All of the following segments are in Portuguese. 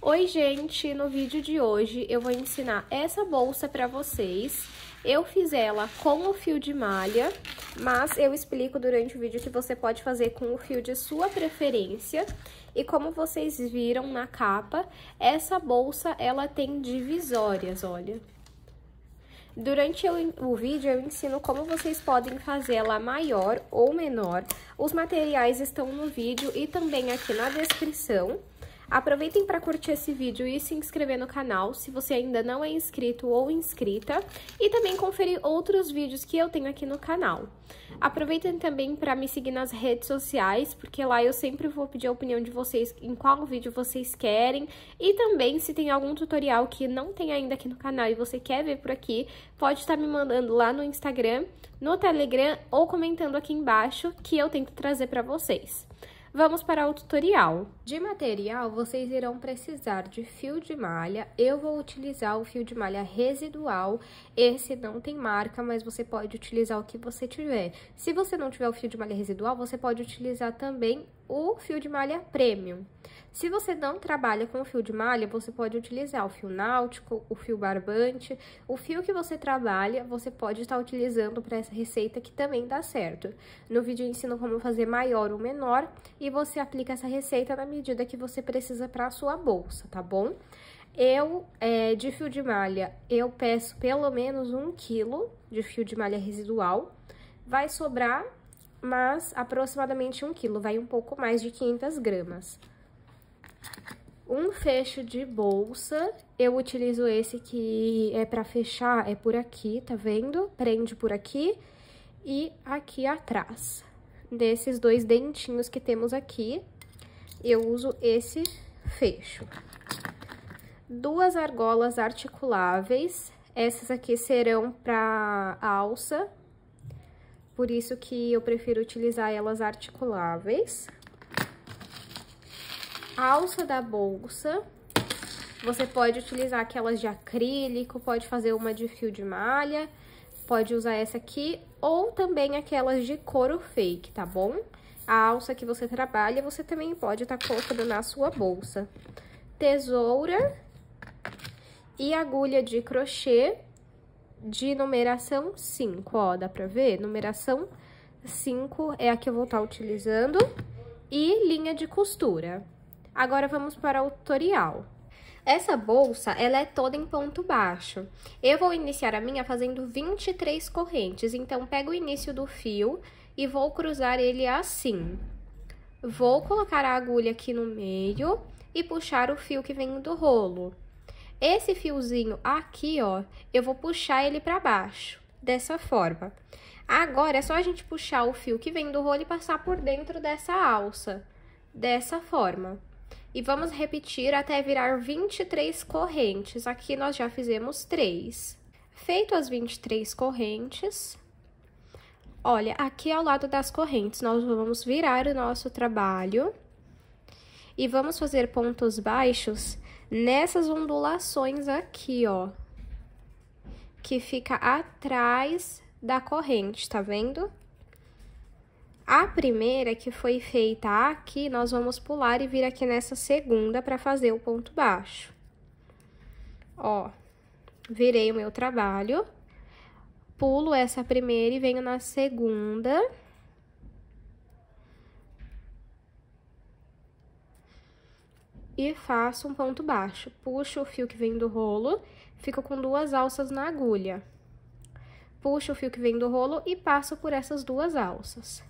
Oi, gente! No vídeo de hoje eu vou ensinar essa bolsa pra vocês. Eu fiz ela com o fio de malha, mas eu explico durante o vídeo que você pode fazer com o fio de sua preferência. E como vocês viram na capa, essa bolsa ela tem divisórias, olha. Durante o vídeo eu ensino como vocês podem fazer ela maior ou menor. Os materiais estão no vídeo e também aqui na descrição. Aproveitem para curtir esse vídeo e se inscrever no canal, se você ainda não é inscrito ou inscrita, e também conferir outros vídeos que eu tenho aqui no canal. Aproveitem também para me seguir nas redes sociais, porque lá eu sempre vou pedir a opinião de vocês em qual vídeo vocês querem, e também se tem algum tutorial que não tem ainda aqui no canal e você quer ver por aqui, pode estar me mandando lá no Instagram, no Telegram ou comentando aqui embaixo que eu tento trazer para vocês. Vamos para o tutorial. De material, vocês irão precisar de fio de malha. Eu vou utilizar o fio de malha residual. Esse não tem marca, mas você pode utilizar o que você tiver. Se você não tiver o fio de malha residual, você pode utilizar também o fio de malha premium. Se você não trabalha com o fio de malha, você pode utilizar o fio náutico, o fio barbante. O fio que você trabalha, você pode estar utilizando para essa receita que também dá certo. No vídeo eu ensino como fazer maior ou menor e você aplica essa receita na medida que você precisa para a sua bolsa, tá bom? De fio de malha, eu peço pelo menos 1 quilo de fio de malha residual. Vai sobrar, mas aproximadamente 1 quilo, vai um pouco mais de 500 gramas. Um fecho de bolsa, eu utilizo esse que é pra fechar, é por aqui, tá vendo? Prende por aqui e aqui atrás. Desses dois dentinhos que temos aqui, eu uso esse fecho. 2 argolas articuláveis, essas aqui serão pra alça, por isso que eu prefiro utilizar elas articuláveis. A alça da bolsa, você pode utilizar aquelas de acrílico, pode fazer uma de fio de malha, pode usar essa aqui, ou também aquelas de couro fake, tá bom? A alça que você trabalha, você também pode estar colocando na sua bolsa. Tesoura e agulha de crochê de numeração 5, ó, dá pra ver? Numeração 5 é a que eu vou estar utilizando, e linha de costura. Agora, vamos para o tutorial. Essa bolsa, ela é toda em ponto baixo. Eu vou iniciar a minha fazendo 23 correntes, então, pego o início do fio e vou cruzar ele assim. Vou colocar a agulha aqui no meio e puxar o fio que vem do rolo. Esse fiozinho aqui, ó, eu vou puxar ele para baixo, dessa forma. Agora, é só a gente puxar o fio que vem do rolo e passar por dentro dessa alça, dessa forma. E vamos repetir até virar 23 correntes. Aqui nós já fizemos 3. Feito as 23 correntes, olha, aqui ao lado das correntes, nós vamos virar o nosso trabalho e vamos fazer pontos baixos nessas ondulações aqui, ó, que fica atrás da corrente, tá vendo? A primeira que foi feita aqui, nós vamos pular e vir aqui nessa segunda para fazer o ponto baixo. Ó, virei o meu trabalho, pulo essa primeira e venho na segunda. E faço um ponto baixo. Puxo o fio que vem do rolo, fico com 2 alças na agulha. Puxo o fio que vem do rolo e passo por essas 2 alças.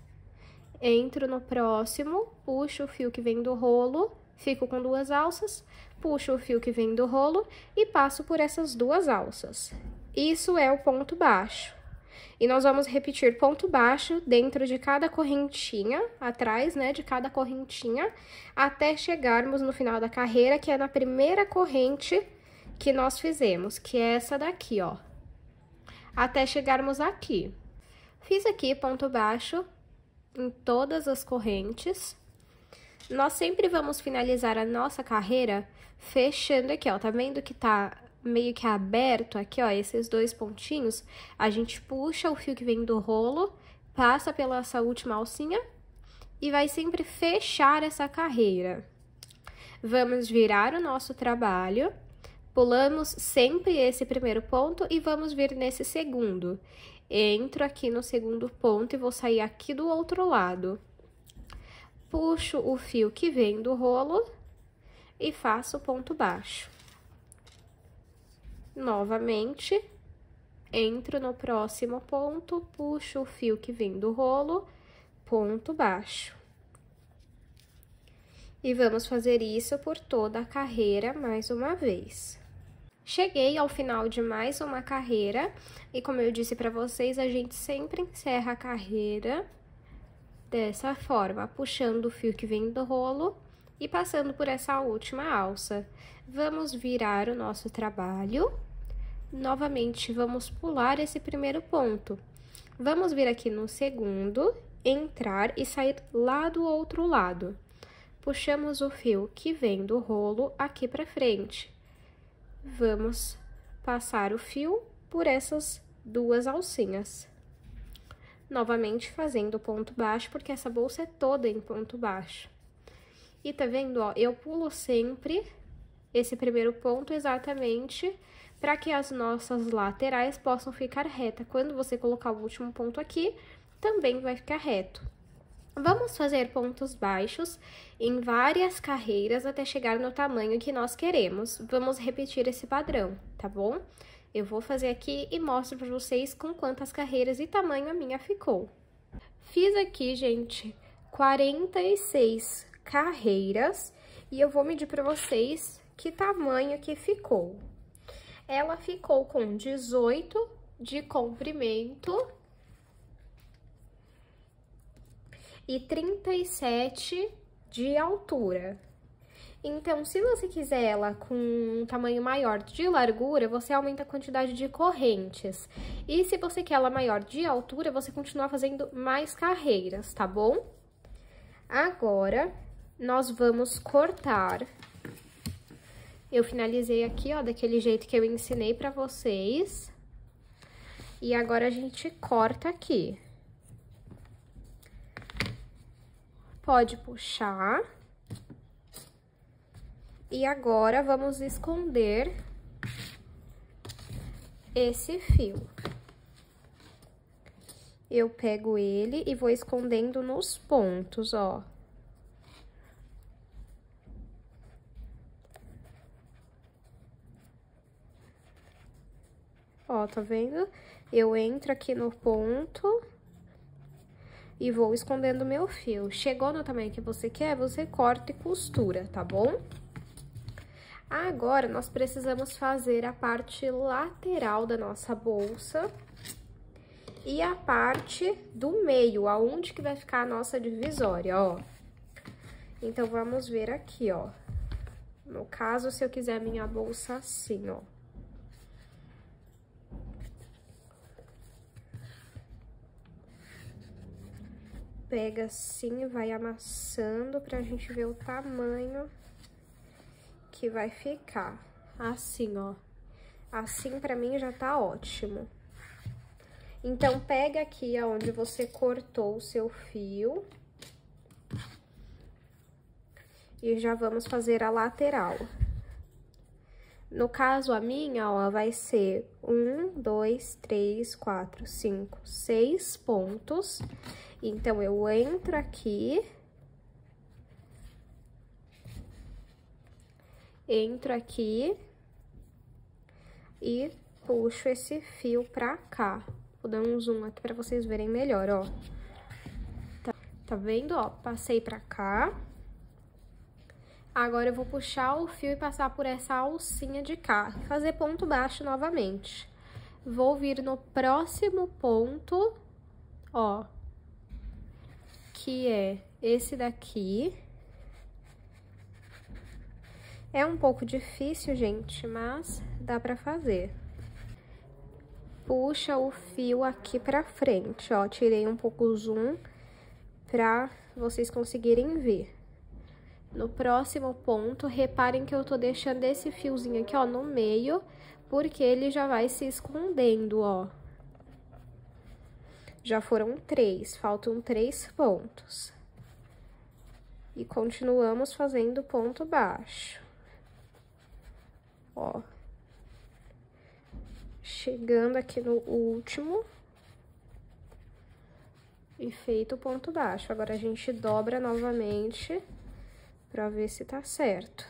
Entro no próximo, puxo o fio que vem do rolo, fico com 2 alças, puxo o fio que vem do rolo e passo por essas 2 alças. Isso é o ponto baixo. E nós vamos repetir ponto baixo dentro de cada correntinha, atrás, né, de cada correntinha, até chegarmos no final da carreira, que é na primeira corrente que nós fizemos, que é essa daqui, ó. Até chegarmos aqui. Fiz aqui ponto baixo em todas as correntes. Nós sempre vamos finalizar a nossa carreira fechando aqui, ó, tá vendo que tá meio que aberto aqui, ó, esses 2 pontinhos? A gente puxa o fio que vem do rolo, passa pela essa última alcinha e vai sempre fechar essa carreira. Vamos virar o nosso trabalho, pulamos sempre esse primeiro ponto e vamos vir nesse segundo. Entro aqui no segundo ponto e vou sair aqui do outro lado. Puxo o fio que vem do rolo e faço ponto baixo. Novamente, entro no próximo ponto, puxo o fio que vem do rolo, ponto baixo. E vamos fazer isso por toda a carreira mais uma vez. Cheguei ao final de mais uma carreira e, como eu disse para vocês, a gente sempre encerra a carreira dessa forma, puxando o fio que vem do rolo e passando por essa última alça. Vamos virar o nosso trabalho. Novamente, vamos pular esse primeiro ponto. Vamos vir aqui no segundo, entrar e sair lá do outro lado. Puxamos o fio que vem do rolo aqui pra frente. Vamos passar o fio por essas duas alcinhas. Novamente fazendo ponto baixo, porque essa bolsa é toda em ponto baixo. E tá vendo, ó, eu pulo sempre esse primeiro ponto exatamente para que as nossas laterais possam ficar retas. Quando você colocar o último ponto aqui, também vai ficar reto. Vamos fazer pontos baixos em várias carreiras até chegar no tamanho que nós queremos. Vamos repetir esse padrão, tá bom? Eu vou fazer aqui e mostro para vocês com quantas carreiras e tamanho a minha ficou. Fiz aqui, gente, 46 carreiras e eu vou medir para vocês que tamanho que ficou. Ela ficou com 18 de comprimento e 37 de altura. Então, se você quiser ela com um tamanho maior de largura, você aumenta a quantidade de correntes. E se você quer ela maior de altura, você continua fazendo mais carreiras, tá bom? Agora, nós vamos cortar. Eu finalizei aqui, ó, daquele jeito que eu ensinei pra vocês. E agora a gente corta aqui. Pode puxar. E agora, vamos esconder esse fio. Eu pego ele e vou escondendo nos pontos, ó. Ó, tá vendo? Eu entro aqui no ponto e vou escondendo meu fio. Chegou no tamanho que você quer, você corta e costura, tá bom? Agora, nós precisamos fazer a parte lateral da nossa bolsa e a parte do meio, aonde que vai ficar a nossa divisória, ó. Então, vamos ver aqui, ó. No caso, se eu quiser minha bolsa assim, ó. Pega assim e vai amassando pra gente ver o tamanho que vai ficar. Assim, ó. Assim, pra mim, já tá ótimo. Então, pega aqui aonde você cortou o seu fio. E já vamos fazer a lateral. No caso, a minha, ó, vai ser 1, 2, 3, 4, 5, 6 pontos. Então, eu entro aqui. Entro aqui. E puxo esse fio pra cá. Vou dar um zoom aqui pra vocês verem melhor, ó. Tá vendo, ó? Passei pra cá. Agora, eu vou puxar o fio e passar por essa alcinha de cá. Fazer ponto baixo novamente. Vou vir no próximo ponto, ó. Que é esse daqui. É um pouco difícil, gente, mas dá pra fazer. Puxa o fio aqui pra frente, ó. Tirei um pouco o zoom pra vocês conseguirem ver. No próximo ponto, reparem que eu tô deixando esse fiozinho aqui, ó, no meio, porque ele já vai se escondendo, ó. Já foram 3, faltam 3 pontos. E continuamos fazendo ponto baixo. Ó. Chegando aqui no último. E feito o ponto baixo. Agora, a gente dobra novamente pra ver se tá certo.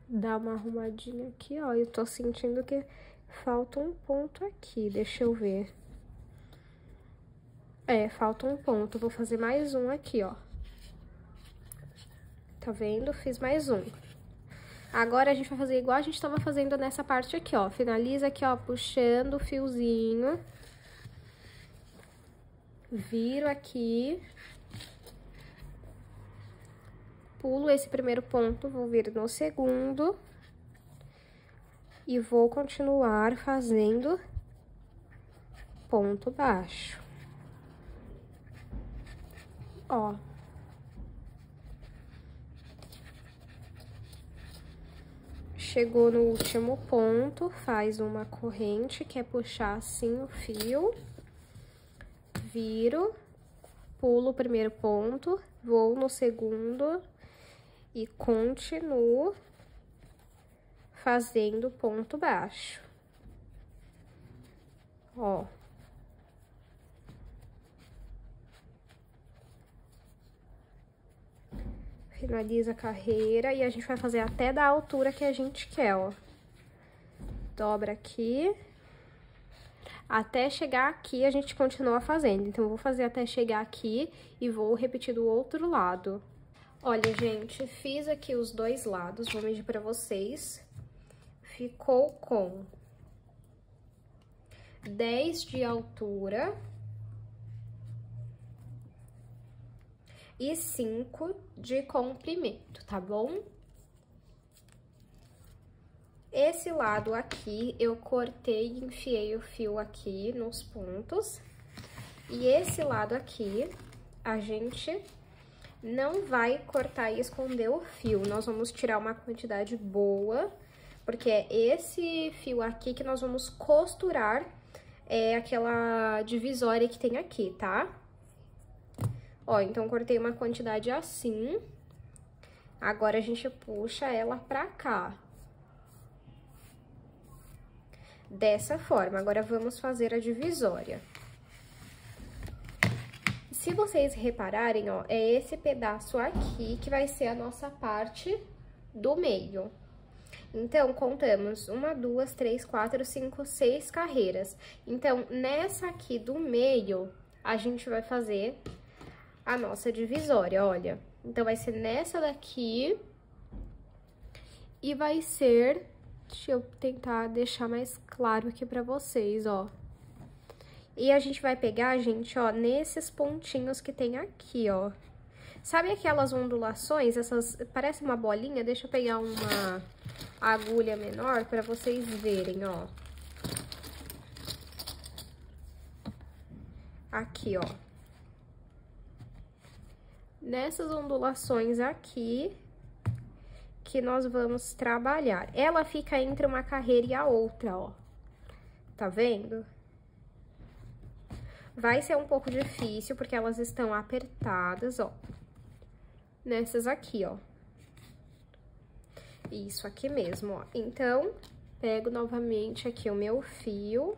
Dá uma arrumadinha aqui, ó. Eu tô sentindo que falta um ponto aqui. Deixa eu ver. É, falta um ponto. Vou fazer mais um aqui, ó. Tá vendo? Fiz mais um. Agora, a gente vai fazer igual a gente tava fazendo nessa parte aqui, ó. Finaliza aqui, ó, puxando o fiozinho. Viro aqui. Pulo esse primeiro ponto, vou vir no segundo. E vou continuar fazendo ponto baixo. Ó. Chegou no último ponto, faz uma corrente, que é puxar assim o fio. Viro, pulo o primeiro ponto, vou no segundo e continuo fazendo ponto baixo. Ó. Finaliza a carreira e a gente vai fazer até da altura que a gente quer, ó. Dobra aqui. Até chegar aqui, a gente continua fazendo. Então, eu vou fazer até chegar aqui e vou repetir do outro lado. Olha, gente, fiz aqui os dois lados, vou medir pra vocês. Ficou com 10 de altura e 5 de comprimento, tá bom? Esse lado aqui, eu cortei e enfiei o fio aqui nos pontos. E esse lado aqui, a gente não vai cortar e esconder o fio. Nós vamos tirar uma quantidade boa, porque é esse fio aqui que nós vamos costurar aquela divisória que tem aqui, tá? Ó, então, cortei uma quantidade assim. Agora, a gente puxa ela pra cá. Dessa forma. Agora, vamos fazer a divisória. Se vocês repararem, ó, é esse pedaço aqui que vai ser a nossa parte do meio. Então, contamos 1, 2, 3, 4, 5, 6 carreiras. Então, nessa aqui do meio, a gente vai fazer a nossa divisória, olha. Então, vai ser nessa daqui e vai ser... Deixa eu tentar deixar mais claro aqui pra vocês, ó. E a gente vai pegar, gente, ó, nesses pontinhos que tem aqui, ó. Sabe aquelas ondulações? Essas... Parece uma bolinha? Deixa eu pegar uma agulha menor pra vocês verem, ó. Aqui, ó. Nessas ondulações aqui... que nós vamos trabalhar. Ela fica entre uma carreira e a outra, ó. Tá vendo? Vai ser um pouco difícil, porque elas estão apertadas, ó. Nessas aqui, ó. Isso aqui mesmo, ó. Então, pego novamente aqui o meu fio,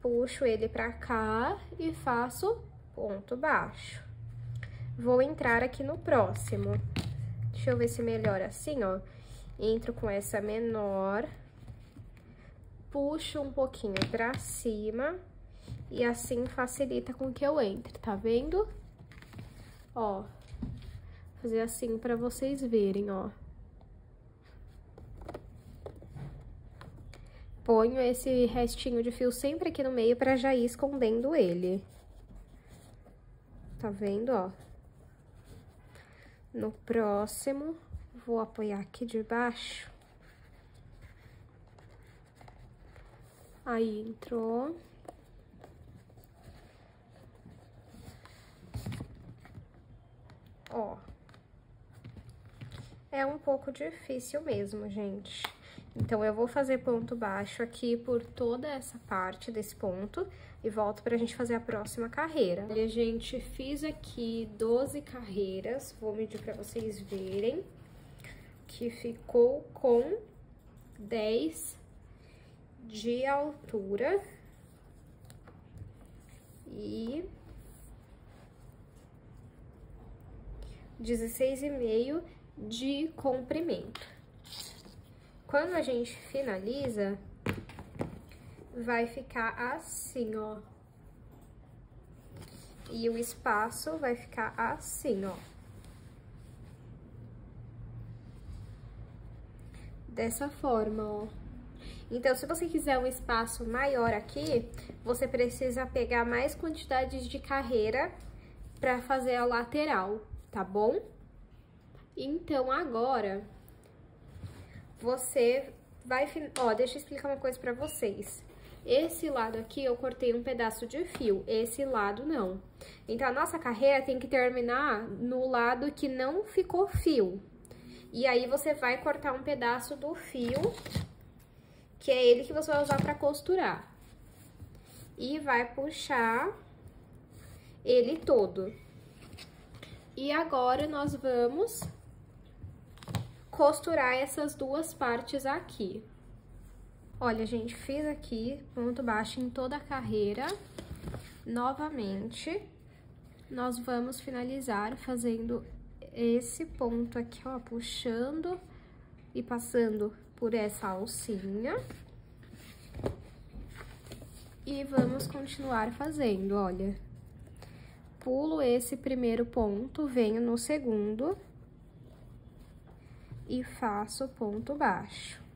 puxo ele pra cá e faço ponto baixo. Vou entrar aqui no próximo. Deixa eu ver se melhora assim, ó. Entro com essa menor, puxo um pouquinho pra cima e assim facilita com que eu entre, tá vendo? Ó, fazer assim pra vocês verem, ó. Ponho esse restinho de fio sempre aqui no meio pra já ir escondendo ele. Tá vendo, ó? No próximo, vou apoiar aqui de baixo. Aí, entrou. Ó. É um pouco difícil mesmo, gente. Então, eu vou fazer ponto baixo aqui por toda essa parte desse ponto. e volto pra gente fazer a próxima carreira. Olha, gente, fiz aqui 12 carreiras, vou medir pra vocês verem, que ficou com 10 de altura e 16,5 de comprimento. Quando a gente finaliza, vai ficar assim, ó. E o espaço vai ficar assim, ó. Dessa forma, ó. Então, se você quiser um espaço maior aqui, você precisa pegar mais quantidades de carreira para fazer a lateral, tá bom? Então, agora, você vai... Ó, deixa eu explicar uma coisa para vocês. Esse lado aqui eu cortei um pedaço de fio, esse lado não. Então, a nossa carreira tem que terminar no lado que não ficou fio. E aí, você vai cortar um pedaço do fio, que é ele que você vai usar para costurar. E vai puxar ele todo. E agora, nós vamos costurar essas duas partes aqui. Olha, gente, fiz aqui ponto baixo em toda a carreira. Novamente, nós vamos finalizar fazendo esse ponto aqui, ó, puxando e passando por essa alcinha. E vamos continuar fazendo, olha. Pulo esse primeiro ponto, venho no segundo e faço ponto baixo.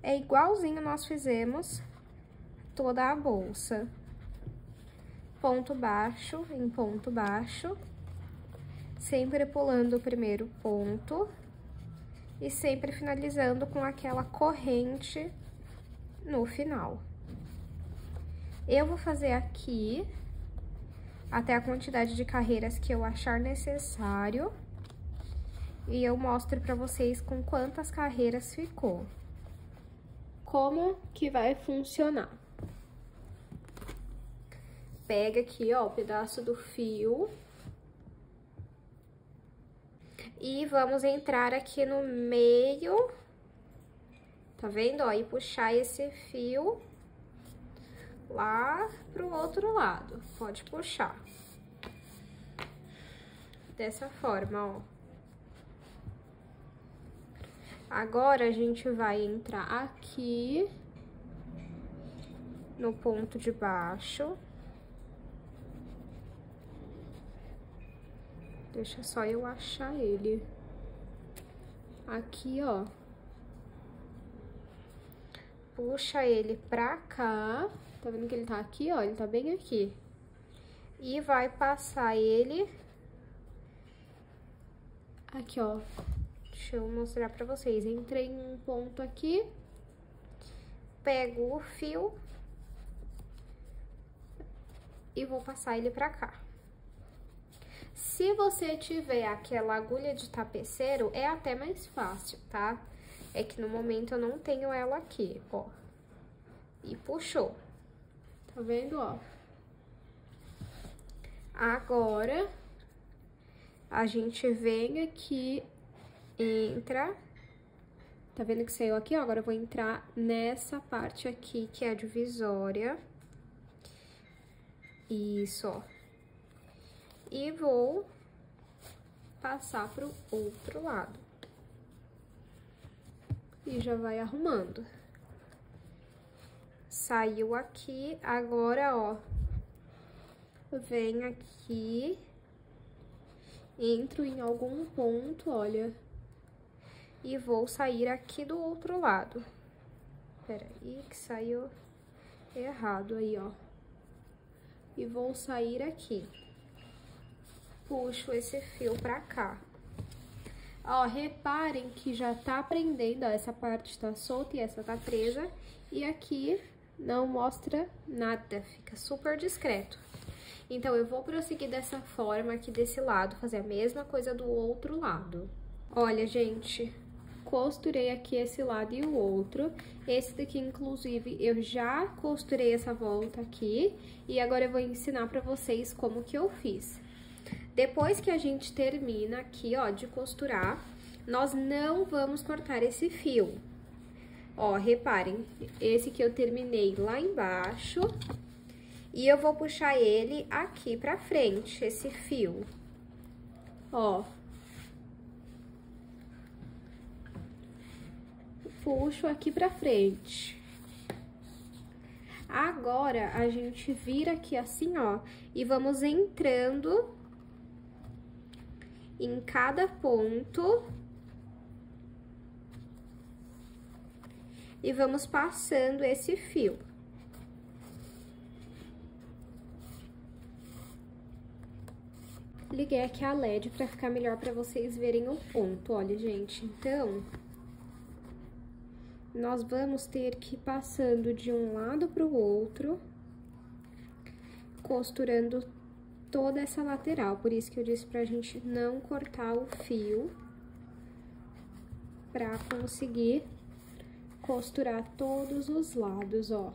É igualzinho nós fizemos toda a bolsa. Ponto baixo em ponto baixo, sempre pulando o primeiro ponto e sempre finalizando com aquela corrente no final. Eu vou fazer aqui até a quantidade de carreiras que eu achar necessário e eu mostro pra vocês com quantas carreiras ficou. Como que vai funcionar? Pega aqui, ó, o pedaço do fio e vamos entrar aqui no meio, tá vendo, ó, e puxar esse fio lá pro outro lado. Pode puxar. Dessa forma, ó. Agora, a gente vai entrar aqui no ponto de baixo. Deixa só eu achar ele. Aqui, ó. Puxa ele pra cá. Tá vendo que ele tá aqui, ó? Ele tá bem aqui. E vai passar ele aqui, ó. Deixa eu mostrar pra vocês. Entrei em um ponto aqui, pego o fio e vou passar ele pra cá. Se você tiver aquela agulha de tapeceiro, é até mais fácil, tá? É que no momento eu não tenho ela aqui, ó. E puxou. Tá vendo, ó? Agora, a gente vem aqui... Entra, tá vendo que saiu aqui, ó? Agora eu vou entrar nessa parte aqui, que é a divisória. Isso, ó. E vou passar pro outro lado. E já vai arrumando. Saiu aqui, agora, ó. Vem aqui. Entro em algum ponto, olha. E vou sair aqui do outro lado. Peraí, que saiu errado aí, ó. E vou sair aqui. Puxo esse fio pra cá. Ó, reparem que já tá prendendo, ó, essa parte tá solta e essa tá presa. E aqui não mostra nada, fica super discreto. Então, eu vou prosseguir dessa forma aqui desse lado, fazer a mesma coisa do outro lado. Olha, gente, costurei aqui esse lado e o outro. Esse daqui, inclusive, eu já costurei essa volta aqui. E agora eu vou ensinar pra vocês como que eu fiz. Depois que a gente termina aqui, ó, de costurar, nós não vamos cortar esse fio. Ó, reparem, esse que eu terminei lá embaixo. E eu vou puxar ele aqui pra frente, esse fio. Ó. Puxo aqui pra frente. Agora, a gente vira aqui assim, ó, e vamos entrando em cada ponto. E vamos passando esse fio. Liguei aqui a LED pra ficar melhor pra vocês verem o ponto. Olha, gente, então... nós vamos ter que ir passando de um lado pro outro, costurando toda essa lateral. Por isso que eu disse pra gente não cortar o fio, pra conseguir costurar todos os lados, ó.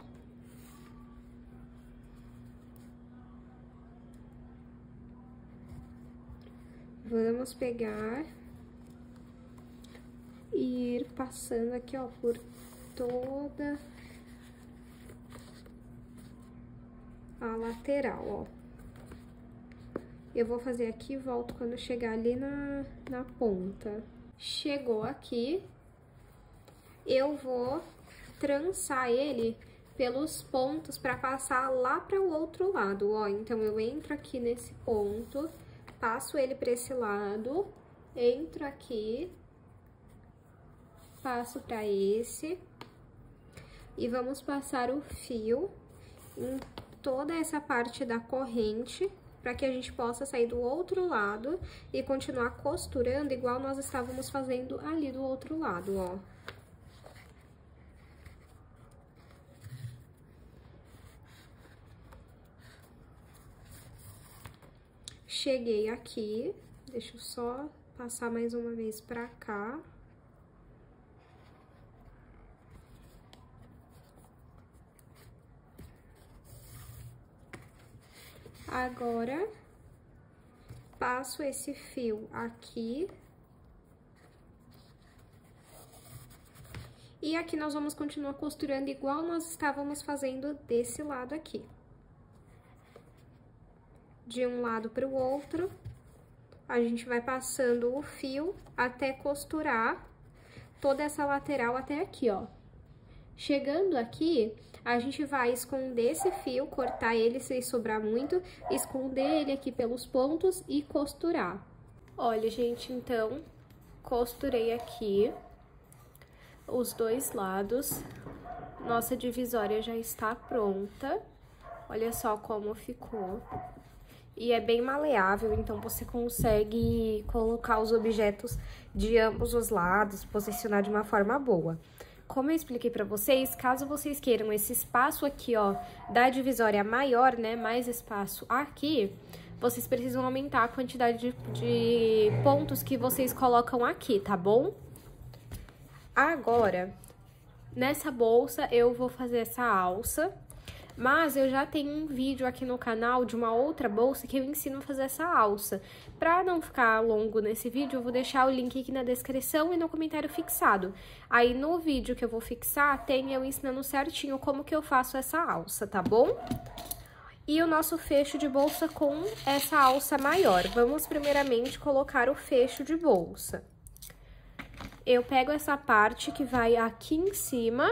Vamos pegar e ir passando aqui, ó, por toda a lateral, ó. Eu vou fazer aqui e volto quando chegar ali na ponta. Chegou aqui, eu vou trançar ele pelos pontos pra passar lá para o outro lado, ó. Então, eu entro aqui nesse ponto, passo ele pra esse lado, entro aqui, passo pra esse, e vamos passar o fio em toda essa parte da corrente, para que a gente possa sair do outro lado e continuar costurando igual nós estávamos fazendo ali do outro lado, ó. Cheguei aqui, deixa eu só passar mais uma vez pra cá. Agora, passo esse fio aqui. E aqui nós vamos continuar costurando igual nós estávamos fazendo desse lado aqui. De um lado para o outro, a gente vai passando o fio até costurar toda essa lateral até aqui, ó. Chegando aqui, a gente vai esconder esse fio, cortar ele se sobrar muito, esconder ele aqui pelos pontos e costurar. Olha, gente, então, costurei aqui os dois lados. Nossa divisória já está pronta. Olha só como ficou. E é bem maleável, então você consegue colocar os objetos de ambos os lados, posicionar de uma forma boa. Como eu expliquei pra vocês, caso vocês queiram esse espaço aqui, ó, da divisória maior, né, mais espaço aqui, vocês precisam aumentar a quantidade de pontos que vocês colocam aqui, tá bom? Agora, nessa bolsa, eu vou fazer essa alça, mas eu já tenho um vídeo aqui no canal de uma outra bolsa que eu ensino a fazer essa alça. Pra não ficar longo nesse vídeo, eu vou deixar o link aqui na descrição e no comentário fixado. Aí, no vídeo que eu vou fixar, tem eu ensinando certinho como que eu faço essa alça, tá bom? E o nosso fecho de bolsa com essa alça maior. Vamos, primeiramente, colocar o fecho de bolsa. Eu pego essa parte que vai aqui em cima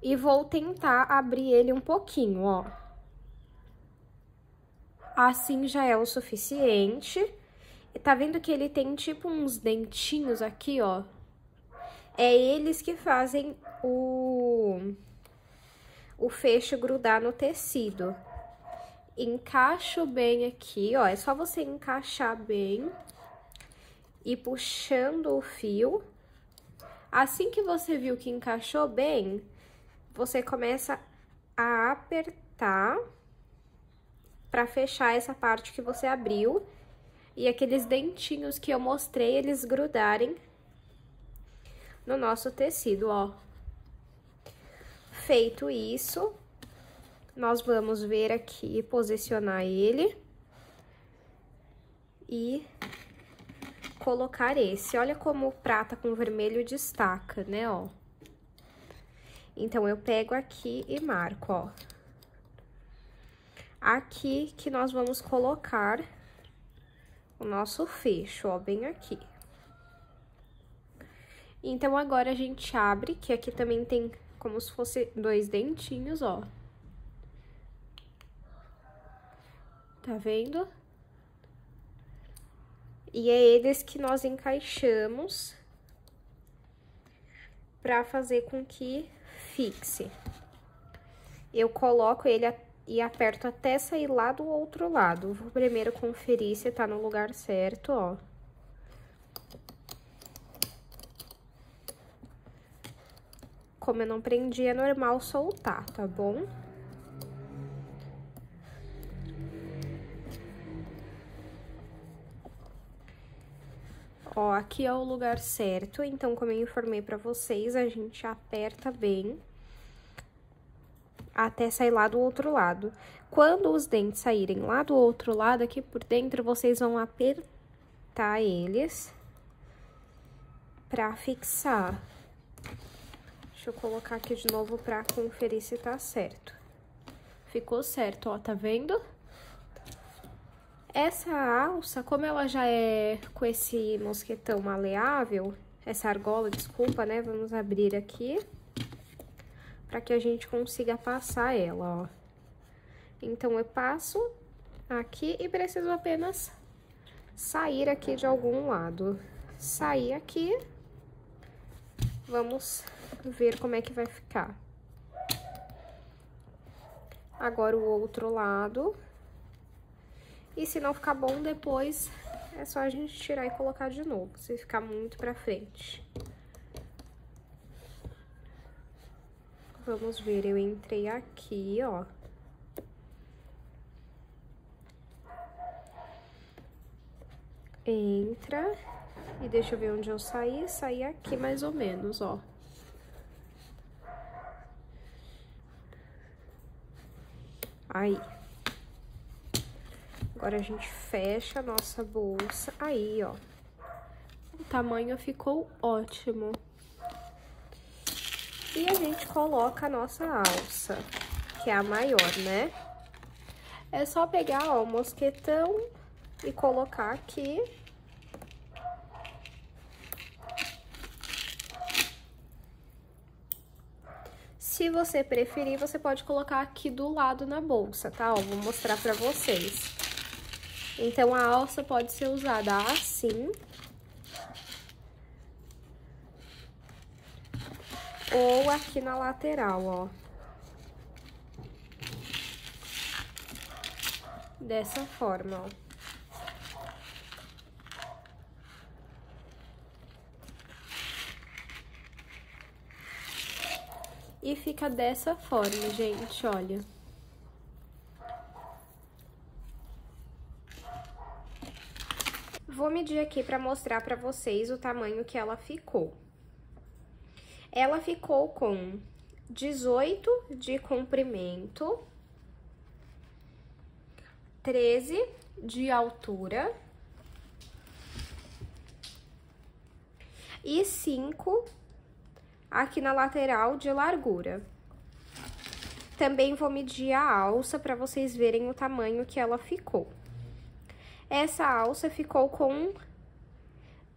e vou tentar abrir ele um pouquinho, ó. Assim já é o suficiente. E tá vendo que ele tem tipo uns dentinhos aqui, ó? É eles que fazem o fecho grudar no tecido. Encaixo bem aqui, ó. É só você encaixar bem e puxando o fio. Assim que você viu que encaixou bem, você começa a apertar pra fechar essa parte que você abriu. E aqueles dentinhos que eu mostrei, eles grudarem no nosso tecido, ó. Feito isso, nós vamos ver aqui, posicionar ele e colocar esse. Olha como o prata com vermelho destaca, né, ó. Então, eu pego aqui e marco, ó. Aqui que nós vamos colocar o nosso fecho, ó, bem aqui. Então, agora a gente abre, que aqui também tem como se fosse 2 dentinhos, ó. Tá vendo? E é eles que nós encaixamos pra fazer com que fixe. Eu coloco ele e aperto até sair lá do outro lado. Vou primeiro conferir se tá no lugar certo, ó. Como eu não prendi, é normal soltar, tá bom? Ó, aqui é o lugar certo, então, como eu informei pra vocês, a gente aperta bem até sair lá do outro lado. Quando os dentes saírem lá do outro lado, aqui por dentro, vocês vão apertar eles pra fixar. Deixa eu colocar aqui de novo pra conferir se tá certo. Ficou certo, ó, tá vendo? Essa alça, como ela já é com esse mosquetão maleável, essa argola, desculpa, né? Vamos abrir aqui para que a gente consiga passar ela, ó. Então, eu passo aqui e preciso apenas sair aqui de algum lado. Sair aqui, vamos ver como é que vai ficar. Agora, o outro lado. E se não ficar bom, depois é só a gente tirar e colocar de novo, se ficar muito pra frente. Vamos ver, eu entrei aqui, ó. Entra. E deixa eu ver onde eu saí. Saí aqui mais ou menos, ó. Aí. Agora, a gente fecha a nossa bolsa. Aí, ó. O tamanho ficou ótimo. E a gente coloca a nossa alça, que é a maior, né? É só pegar, ó, o mosquetão e colocar aqui. Se você preferir, você pode colocar aqui do lado na bolsa, tá? Ó, vou mostrar pra vocês. Então, a alça pode ser usada assim. Ou aqui na lateral, ó. Dessa forma, ó. E fica dessa forma, gente, olha. Vou medir aqui pra mostrar pra vocês o tamanho que ela ficou. Ela ficou com 18 de comprimento, 13 de altura e 5 aqui na lateral de largura. Também vou medir a alça para vocês verem o tamanho que ela ficou. Essa alça ficou com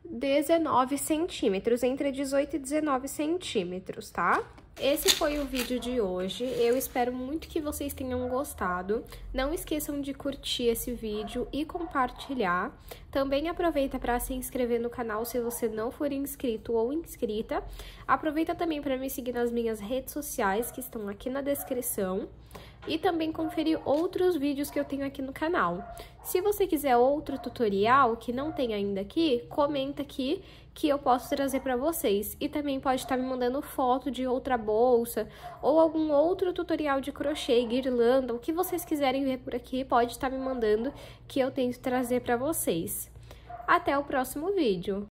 19 centímetros, entre 18 e 19 centímetros, tá? Esse foi o vídeo de hoje, eu espero muito que vocês tenham gostado. Não esqueçam de curtir esse vídeo e compartilhar. Também aproveita para se inscrever no canal se você não for inscrito ou inscrita. Aproveita também para me seguir nas minhas redes sociais, que estão aqui na descrição. E também conferir outros vídeos que eu tenho aqui no canal. Se você quiser outro tutorial que não tem ainda aqui, comenta aqui que eu posso trazer para vocês. E também pode estar me mandando foto de outra bolsa ou algum outro tutorial de crochê, guirlanda, o que vocês quiserem ver por aqui, pode estar me mandando que eu tento trazer para vocês. Até o próximo vídeo!